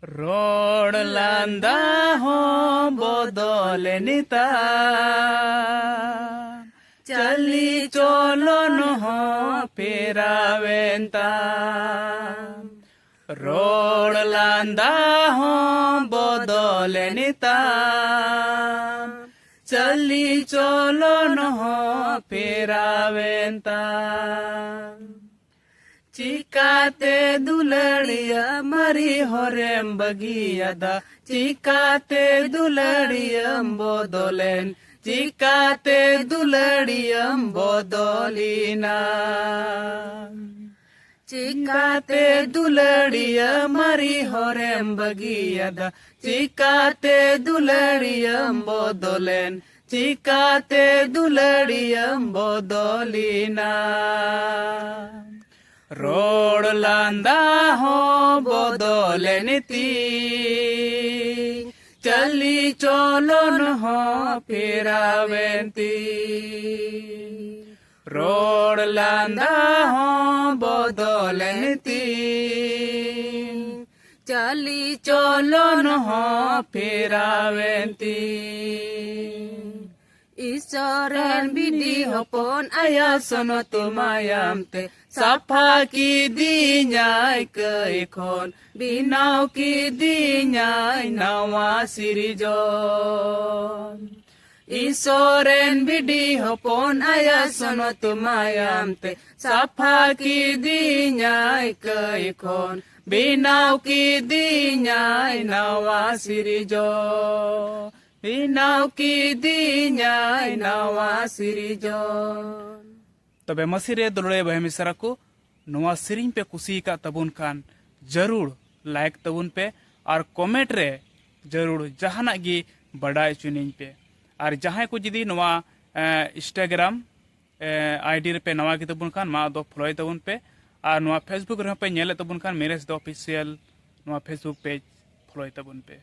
ᱨᱚᱲ ᱞᱟᱸᱫᱟ ᱦᱚᱸ ᱵᱚᱫᱚᱞᱮᱱ ᱛᱟᱢ ᱪᱟᱹᱞᱤ ᱪᱚᱞᱚᱱ ᱦᱚᱸ ᱯᱷᱮᱨᱟᱣᱮᱱ ᱛᱟᱢ ᱨᱚᱲ ᱞᱟᱸᱫᱟ ᱦᱚᱸ ᱵᱚᱫᱚᱞᱮᱱ ᱛᱟᱢ ᱪᱟᱹᱞᱤ ᱪᱚᱞᱚᱱ ᱦᱚᱸ ᱯᱷᱮᱨᱟᱣᱮᱱ ᱛᱟᱢ चिकाते दुलड़िया मरी होरेम बगियादा चिकाते दुलड़ियम बोदोलेन चिकाते दुलड़ियम बोदोलीना चिकाते दुलड़िया मरी होरेम बगियादा चिकाते दुलड़ियम बोदोलेन चिकाते दुलड़ियम बोदोलीना रोड लांदा हो बदलेन ती चली चलन हो फिरावेंती रोड लांदा हो बदलेन ती चली चलन हो फिरावेंती ईश्वरन बिदी हपन आया सनो तुमायामते साफा की दिन्याय कईखन बिनाव की दिन्याय नवा सिरिजन ईश्वरन बिदी हपन आया सनो तुमायामते साफा की दिन्याय कईखन बिनाव की दिन्याय नवा सिरिजन बिनाव की दिन्याय नवा सिरिजन तबे मसीरे दुलड़े बहमिसरा को नवा सिरिंग पे कुसी का तबुन खान जरूर लाइक तबुन पे और कमेंट रे जरूर जहाना गी बड़ाई चुनिंग पे और जहां को जदी नवा इंस्टाग्राम आईडी रे पे नवा की तबुन खान मा दो फॉलो तबुन पे और नवा फेसबुक रे पे नेले तबुन खान मेरेस दो ऑफिशियल नवा फेसबुक पेज फॉलो तबुन पे